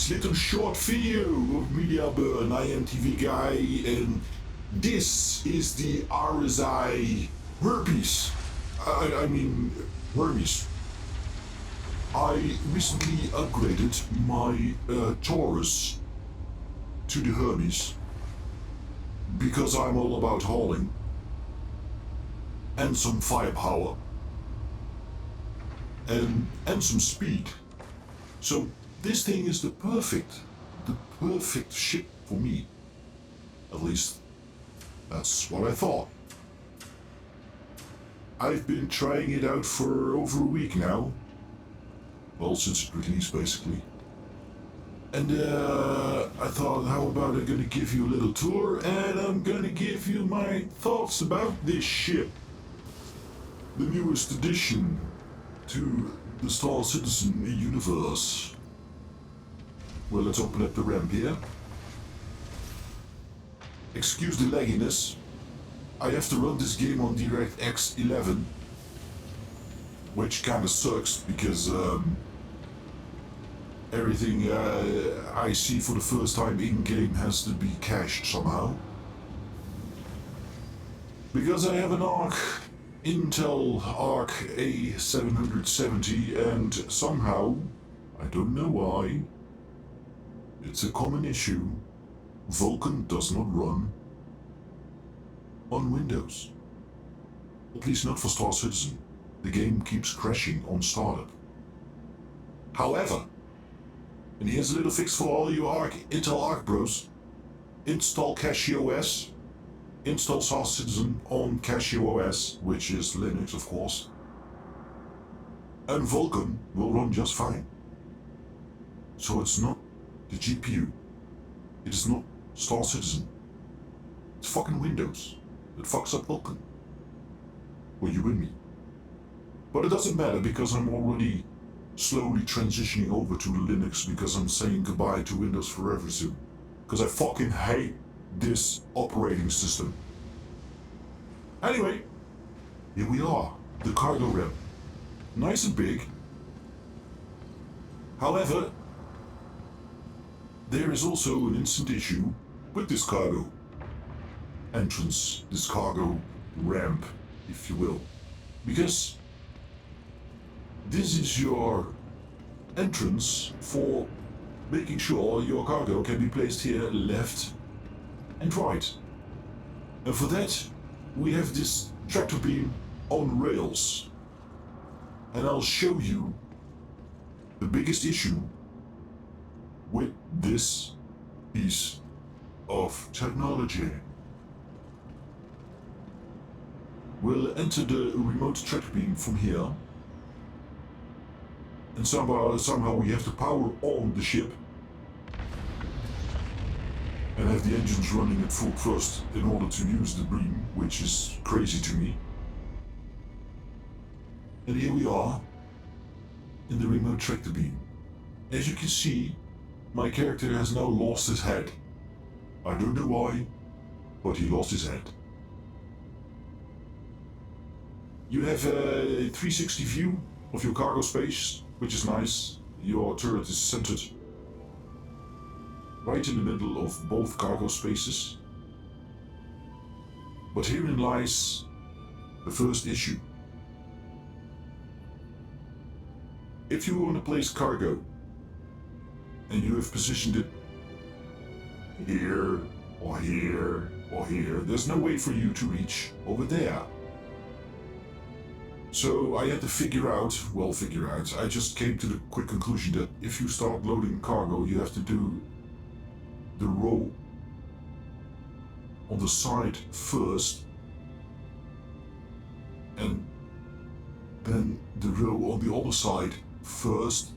this little short video of Media Burn. I am TV Guy, and this is the RSI Hermes. I mean, Hermes. I recently upgraded my Taurus to the Hermes because I'm all about hauling and some firepower and some speed. So this thing is the perfect ship for me. At least that's what I thought. I've been trying it out for over a week now. Well, since it released basically. And I thought, how about I'm gonna give you a little tour and I'm gonna give you my thoughts about this ship. The newest addition to the Star Citizen universe. Well, let's open up the ramp here. Excuse the lagginess. I have to run this game on DirectX 11, which kinda sucks because everything I see for the first time in-game has to be cached somehow. Because I have an Intel Arc A770 and somehow, I don't know why, it's a common issue, Vulkan does not run on Windows. At least not for Star Citizen. The game keeps crashing on startup. However, and here's a little fix for all you Intel Arc bros, install CachyOS. Install Star Citizen on CachyOS, which is Linux of course, and Vulkan will run just fine. So it's not the GPU, it is not Star Citizen, it's fucking Windows that fucks up Vulkan. Or you and me. But it doesn't matter because I'm already slowly transitioning over to Linux because I'm saying goodbye to Windows forever soon. Because I fucking hate this operating system. Anyway, here we are, the cargo ramp. Nice and big. However, there is also an instant issue with this cargo entrance, this cargo ramp, if you will. Because this is your entrance for making sure your cargo can be placed here left and right. And for that, we have this tractor beam on rails. And I'll show you the biggest issue with this piece of technology. We'll enter the remote tractor beam from here. And somehow we have to power on the ship and have the engines running at full thrust in order to use the beam, which is crazy to me. And here we are in the remote tractor beam. As you can see, my character has now lost his head. I don't know why, but he lost his head. You have a 360 view of your cargo space, which is nice. Your turret is centered right in the middle of both cargo spaces. But herein lies the first issue. If you want to place cargo and you have positioned it here or here or here, there's no way for you to reach over there. So I had to figure out, I just came to the quick conclusion that if you start loading cargo, you have to do the row on the side first, and then the row on the other side first,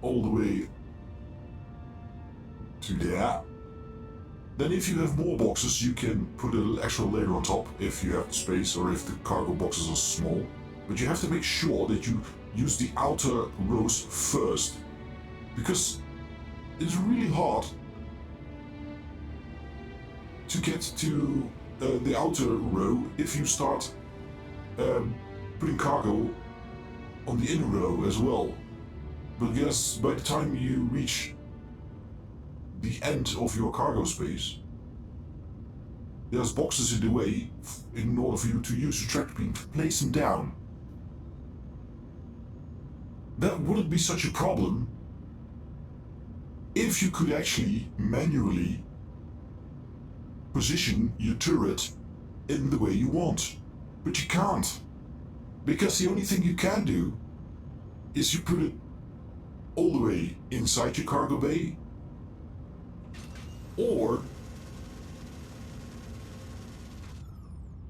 all the way to there. Then if you have more boxes, you can put an extra layer on top if you have the space or if the cargo boxes are small. But you have to make sure that you use the outer rows first, because it's really hard to get to the outer row if you start putting cargo on the inner row as well. Because by the time you reach the end of your cargo space, there's boxes in the way in order for you to use the tractor beam to place them down. That wouldn't be such a problem if you could actually manually position your turret in the way you want. But you can't. Because the only thing you can do is you put it all the way inside your cargo bay, or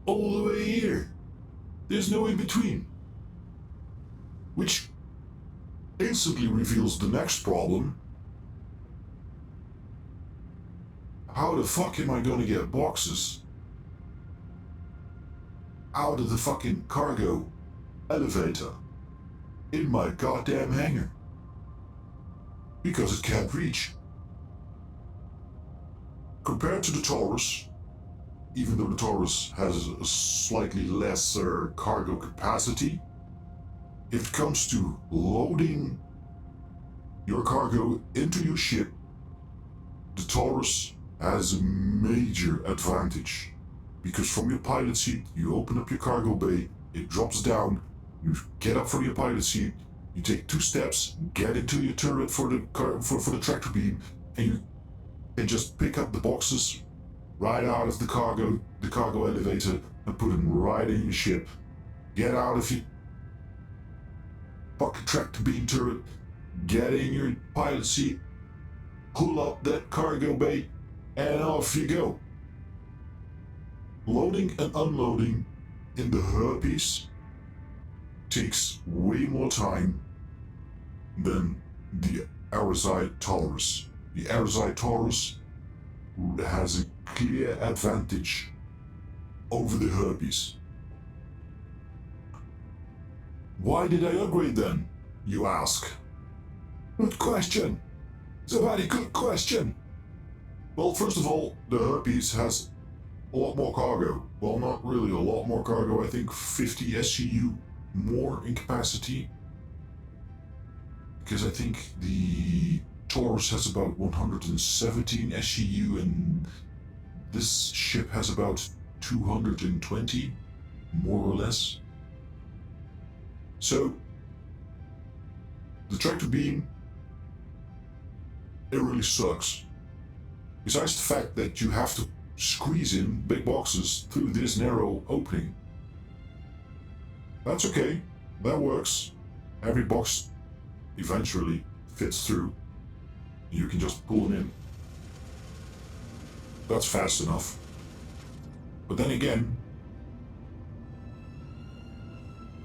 all the way here. There's no in between. Which instantly reveals the next problem. How the fuck am I gonna get boxes out of the fucking cargo elevator in my goddamn hangar? Because it can't reach. Compared to the Taurus, even though the Taurus has a slightly lesser cargo capacity, if it comes to loading your cargo into your ship, the Taurus has a major advantage. Because from your pilot seat, you open up your cargo bay, it drops down, you get up from your pilot seat, you take 2 steps, get into your turret for the tractor beam, and you can just pick up the boxes right out of the cargo elevator and put them right in your ship. Get out of your fucking tractor beam turret, get in your pilot seat, pull up that cargo bay, and off you go. Loading and unloading in the Hermes takes way more time than the RSI Taurus. The RSI Taurus has a clear advantage over the Hermes. Why did I upgrade then, you ask? Good question. It's a very good question. Well, first of all, the Hermes has a lot more cargo. Well, not really a lot more cargo. I think 50 SCU more in capacity. Because I think the Taurus has about 117 SCU and this ship has about 220, more or less. So, the tractor beam, it really sucks. Besides the fact that you have to squeeze in big boxes through this narrow opening. That's okay, that works. Every box eventually fits through. You can just pull them in. That's fast enough. But then again,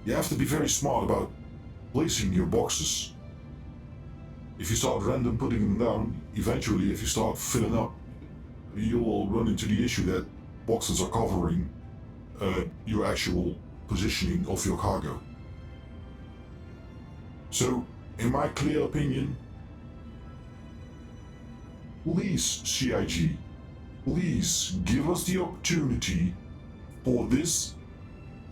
you have to be very smart about placing your boxes. If you start random putting them down, eventually if you start filling up, you will run into the issue that boxes are covering your actual positioning of your cargo. So, in my clear opinion, please CIG, please give us the opportunity for this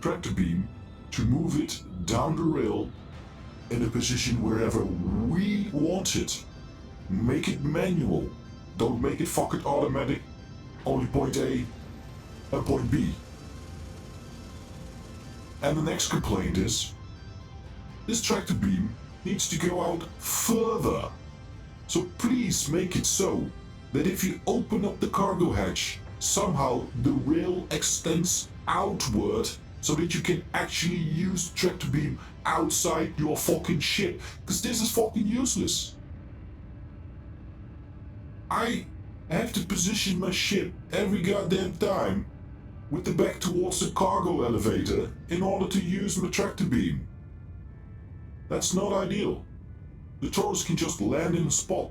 tractor beam to move it down the rail in a position wherever we want it. Make it manual. Don't make it fucking automatic. Only point A and point B. And the next complaint is, this tractor beam needs to go out further. So please make it so that if you open up the cargo hatch, somehow the rail extends outward so that you can actually use the tractor beam outside your fucking ship. Because this is fucking useless. I have to position my ship every goddamn time with the back towards the cargo elevator in order to use my tractor beam. That's not ideal. The Taurus can just land in a spot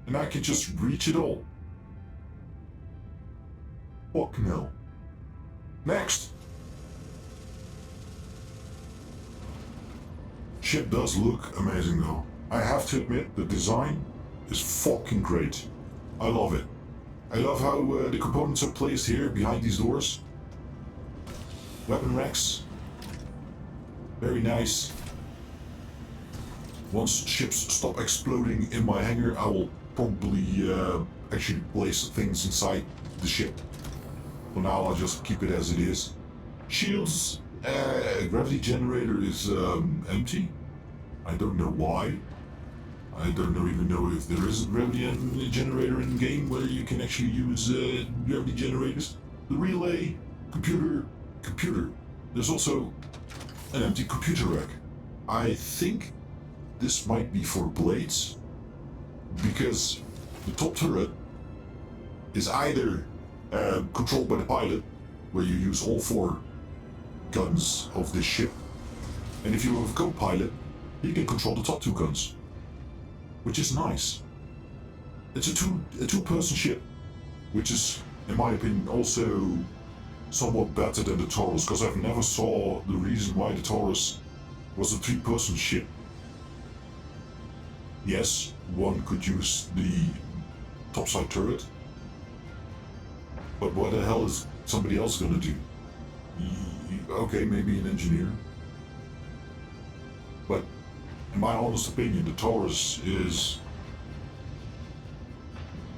and I can just reach it all. Fucking hell. Next. Ship does look amazing though. I have to admit, the design is fucking great. I love it. I love how the components are placed here behind these doors. Weapon racks. Very nice. Once ships stop exploding in my hangar, I will probably actually place things inside the ship. For now, I'll just keep it as it is. Shields, gravity generator is empty. I don't know why. I don't even know if there is a gravity generator in game where you can actually use gravity generators. The relay, computer. There's also an empty computer rack. I think this might be for blades, because the top turret is either controlled by the pilot, where you use all 4 guns of this ship, and if you have a co-pilot, you can control the top 2 guns, which is nice. It's a two-person ship, which is, in my opinion, also somewhat better than the Taurus, because I've never saw the reason why the Taurus was a 3-person ship. Yes, one could use the topside turret, but what the hell is somebody else gonna do? Okay, maybe an engineer. But in my honest opinion, the Taurus is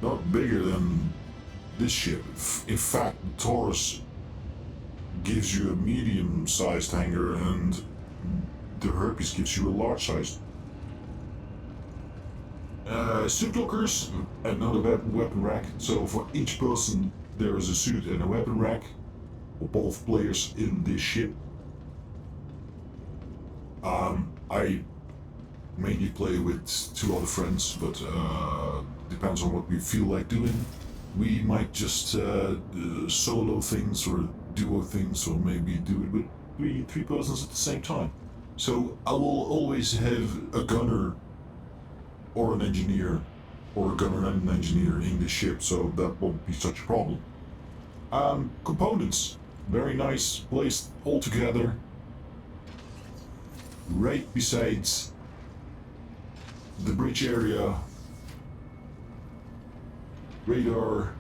not bigger than this ship. In fact, the Taurus gives you a medium-sized hangar, and the Hermes gives you a large-sized. Suit lockers, another weapon rack. So for each person, there is a suit and a weapon rack for both players in this ship. I mainly play with 2 other friends, but depends on what we feel like doing. We might just solo things or duo things, or maybe do it with 3 persons at the same time. So I will always have a gunner or an engineer, or a gunner and an engineer in the ship, so that won't be such a problem. Components, very nice, placed all together, right besides the bridge area. Radar.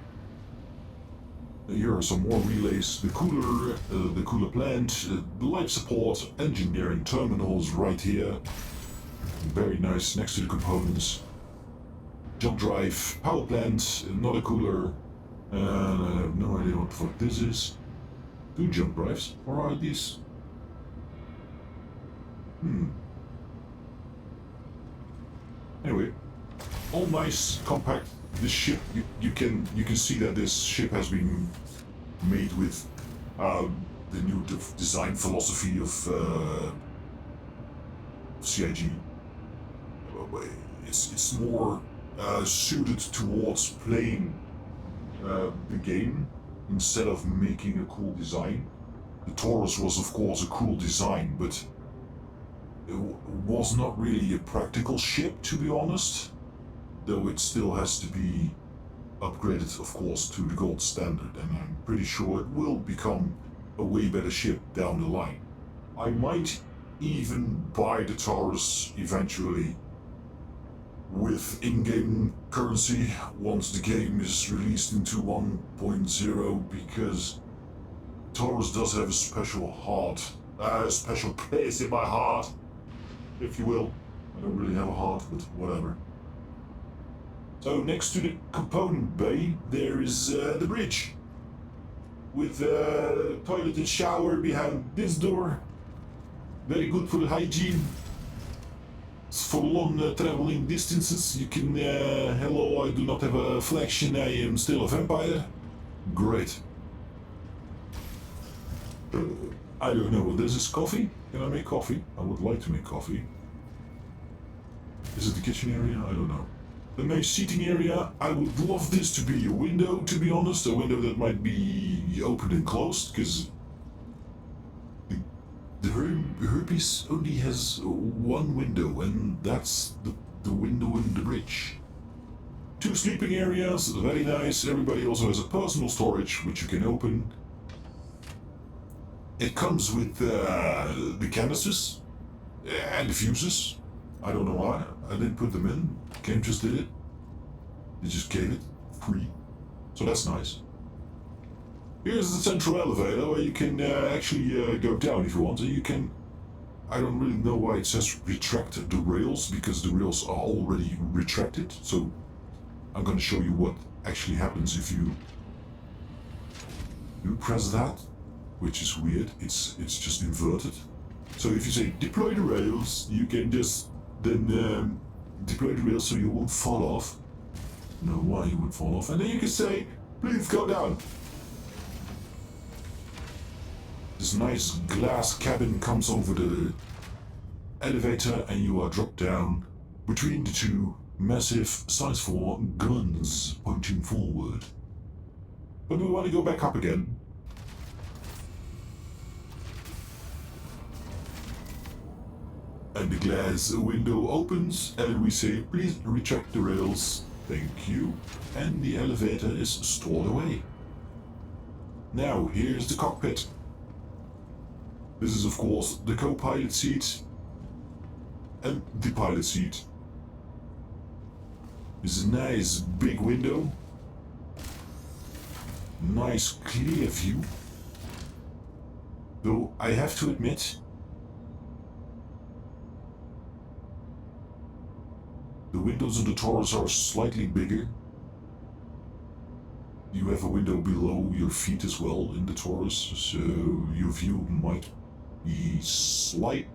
Here are some more relays. The cooler plant, the life support, engineering terminals right here. Very nice, next to the components. Jump drive, power plant, another cooler, and I have no idea what the fuck this is. 2 jump drives, or are these? Anyway, all nice, compact. This ship, you can see that this ship has been made with the new design philosophy of CIG. It's more suited towards playing the game instead of making a cool design. The Taurus was of course a cool design, but it was not really a practical ship, to be honest. Though it still has to be upgraded, of course, to the gold standard, and I'm pretty sure it will become a way better ship down the line. I might even buy the Taurus eventually with in-game currency once the game is released into 1.0, because Taurus does have a special place in my heart, if you will. I don't really have a heart, but whatever. So next to the component bay, there is the bridge, with toilet and shower behind this door. Very good for hygiene. For long traveling distances, you can, hello, I do not have a flexion, I am still a vampire. Great. I don't know, this is coffee? Can I make coffee? I would like to make coffee. Is it the kitchen area? I don't know. The main seating area, I would love this to be a window, to be honest. A window that might be opened and closed, because the Hermes only has 1 window, and that's the window in the bridge. 2 sleeping areas, very nice. Everybody also has a personal storage, which you can open. It comes with the canisters and the fuses. I don't know why. I didn't put them in. Game just did it. They just gave it free. So that's nice. Here's the central elevator where you can actually go down if you want. You can... I don't really know why it says retract the rails, because the rails are already retracted. So I'm gonna show you what actually happens if you press that, which is weird. It's just inverted. So if you say deploy the rails, you can just then deploy the rails so you won't fall off. No, why you would fall off, and then you can say please go down. This nice glass cabin comes over the elevator and you are dropped down between the two massive size 4 guns pointing forward. But we want to go back up again. And the glass window opens and we say please retract the rails. Thank you. And the elevator is stored away. Now here's the cockpit. This is of course the co-pilot seat and the pilot seat. This is a nice big window. Nice clear view. Though I have to admit, the windows in the Taurus are slightly bigger. You have a window below your feet as well in the Taurus, so your view might be slightly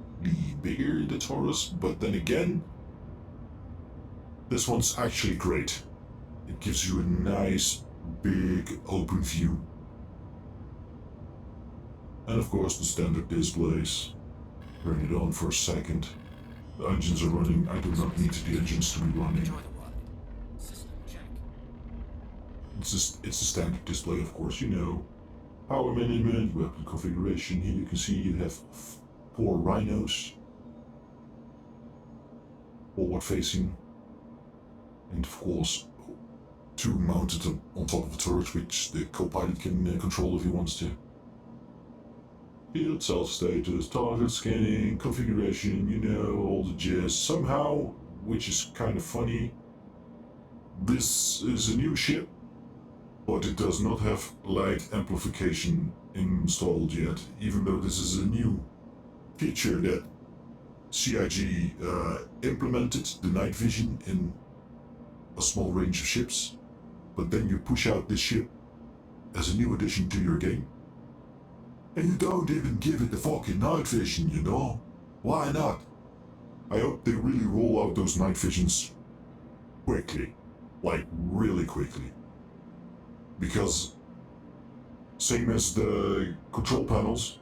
bigger in the Taurus, but then again, this one's actually great. It gives you a nice, big, open view. And of course the standard displays. Turn it on for a second. The engines are running. I do not need the engines to be running. It's a standard display, of course, you know. Power management, weapon configuration. Here you can see you have 4 rhinos. Forward facing. And of course, 2 mounted on top of the turret, which the co-pilot can control if he wants to. Field self-status, target scanning, configuration, you know, all the jazz. Somehow, which is kind of funny, this is a new ship, but it does not have light amplification installed yet, even though this is a new feature that CIG implemented, the night vision in a small range of ships, but then you push out this ship as a new addition to your game. And you don't even give it the fucking night vision, you know? Why not? I hope they really roll out those night visions quickly. Like, really quickly. Because, same as the control panels,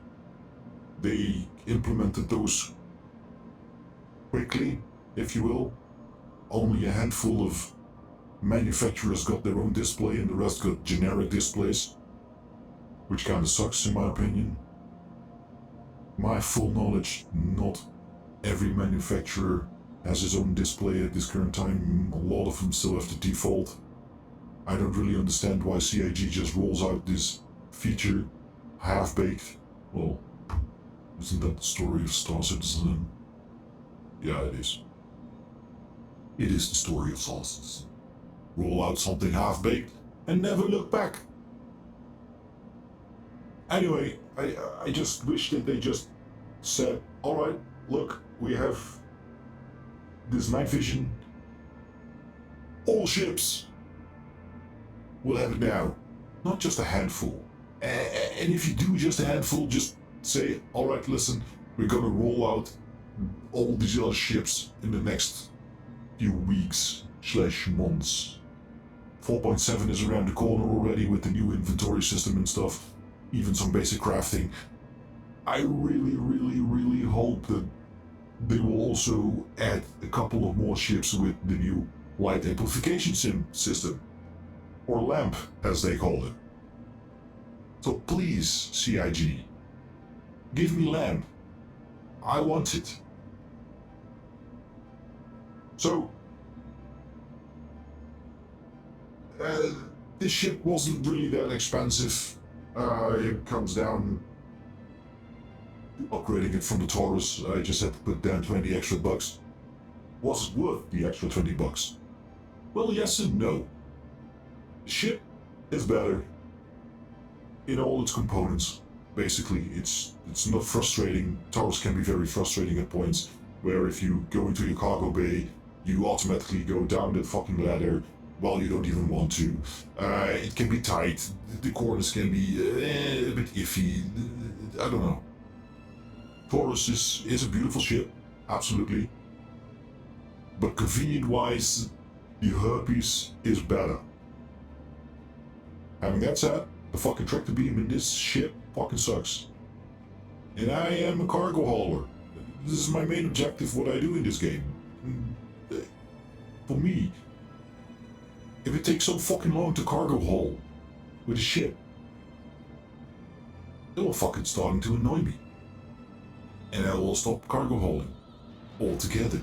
they implemented those quickly, if you will. Only a handful of manufacturers got their own display and the rest got generic displays. Which kind of sucks in my opinion. My full knowledge, not every manufacturer has his own display at this current time. A lot of them still have the default. I don't really understand why CIG just rolls out this feature half-baked. Well, isn't that the story of Star Citizen? Yeah, it is. It is the story of Star Citizen. Roll out something half-baked and never look back. Anyway, I just wish that they just said, alright, look, we have this night vision. All ships will have it now. Not just a handful. And if you do just a handful, just say, alright, listen, we're gonna roll out all these other ships in the next few weeks / months. 4.7 is around the corner already with the new inventory system and stuff. Even some basic crafting. I really hope that they will also add a couple of more ships with the new light amplification system. Or lamp, as they call it. So please, CIG, give me lamp. I want it. So, this ship wasn't really that expensive. It comes down upgrading it from the Taurus. I just had to put down 20 extra bucks. Was it worth the extra 20 bucks? Well, yes and no. The ship is better in all its components. Basically, it's not frustrating. Taurus can be very frustrating at points, where if you go into your cargo bay, you automatically go down that fucking ladder, well, you don't even want to. It can be tight. The corners can be a bit iffy. I don't know. Taurus is a beautiful ship, absolutely. But convenient-wise, the Herpes is better. Having that said, the fucking tractor beam in this ship fucking sucks. And I am a cargo hauler. This is my main objective, what I do in this game. For me, if it takes so fucking long to cargo haul with a ship, it will fucking starting to annoy me. And I will stop cargo hauling altogether.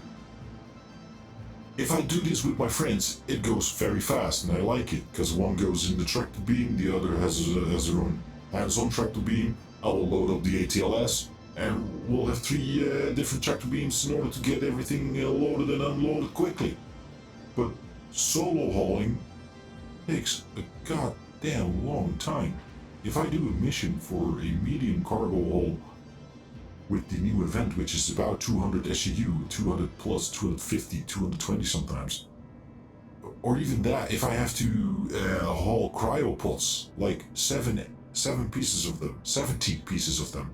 If I do this with my friends, it goes very fast, and I like it, because one goes in the tractor beam, the other has their own hands-on tractor beam. I will load up the ATLS, and we'll have 3 different tractor beams in order to get everything loaded and unloaded quickly. But solo hauling takes a goddamn long time. If I do a mission for a medium cargo haul with the new event, which is about 200 SEU, 200 plus, 250, 220 sometimes, or even that, if I have to haul cryopods, like 7 pieces of them, 70 pieces of them,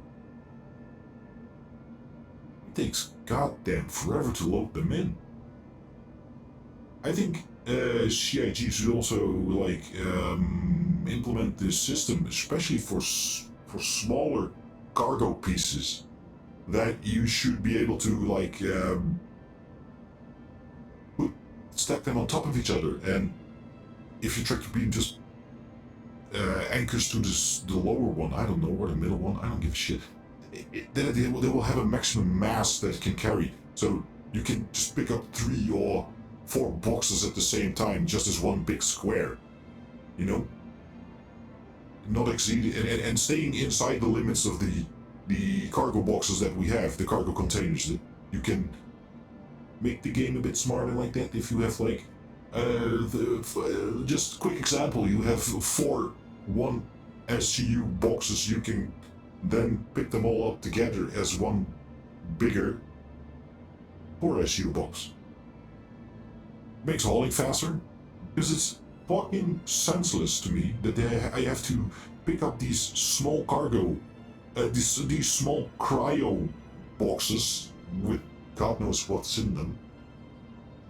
it takes goddamn forever to load them in. I think CIG should also implement this system, especially for smaller cargo pieces, that you should be able to stack them on top of each other. And if your tractor beam just anchors to the lower one, I don't know, or the middle one, I don't give a shit, they will have a maximum mass that it can carry. So you can just pick up 3 or 4 boxes at the same time, just as one big square. You know? Not exceeding and staying inside the limits of the cargo boxes that we have, the cargo containers. That you can make the game a bit smarter like that. If you have just quick example, you have 4 1 SCU boxes, you can then pick them all up together as one bigger 4 SCU box. Makes hauling faster, because it's fucking senseless to me that I have to pick up these small cargo, these small cryo boxes with God knows what's in them,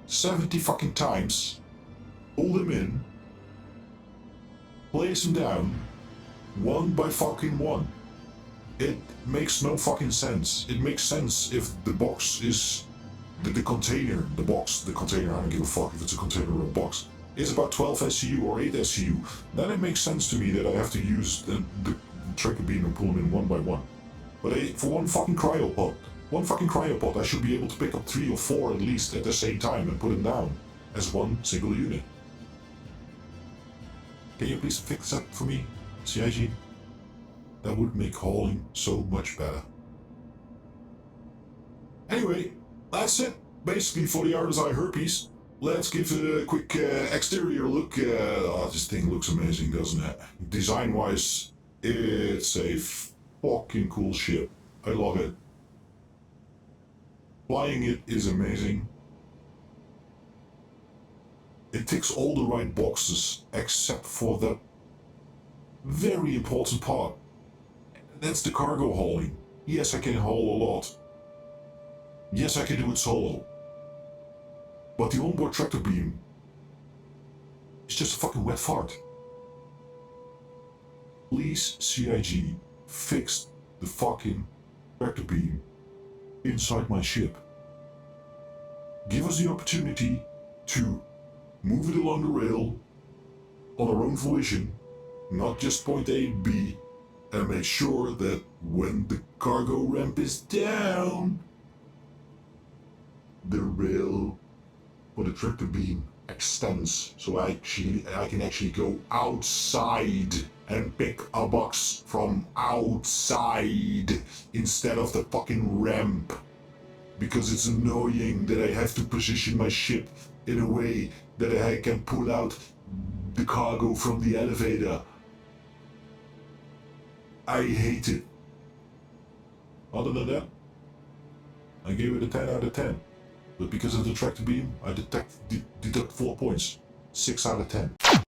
70 fucking times, pull them in, place them down, one by fucking one. It makes no fucking sense. It makes sense if the box is the container, the container, I don't give a fuck if it's a container or a box, is about 12 SCU or 8 SCU. Then it makes sense to me that I have to use the tractor beam and pull them in one by one. But for one fucking cryopod, I should be able to pick up 3 or 4 at least at the same time and put them down as one single unit. Can you please fix that for me, CIG? That would make hauling so much better. Anyway, that's it, basically, for the RSI Herpes. Let's give it a quick exterior look. This thing looks amazing, doesn't it? Design-wise, it's a fucking cool ship. I love it. Flying it is amazing. It ticks all the right boxes, except for that very important part. That's the cargo hauling. Yes, I can haul a lot. Yes, I can do it solo. But the onboard tractor beam is just a fucking wet fart. Please, CIG, fix the fucking tractor beam inside my ship. Give us the opportunity to move it along the rail on our own volition, not just point A and B, and make sure that when the cargo ramp is down, the rail for the tractor beam extends, so I can actually go outside and pick a box from outside instead of the fucking ramp. Because it's annoying that I have to position my ship in a way that I can pull out the cargo from the elevator. I hate it. Other than that, I gave it a 10 out of 10. But because of the tractor beam, I deduct 4 points. 6 out of 10.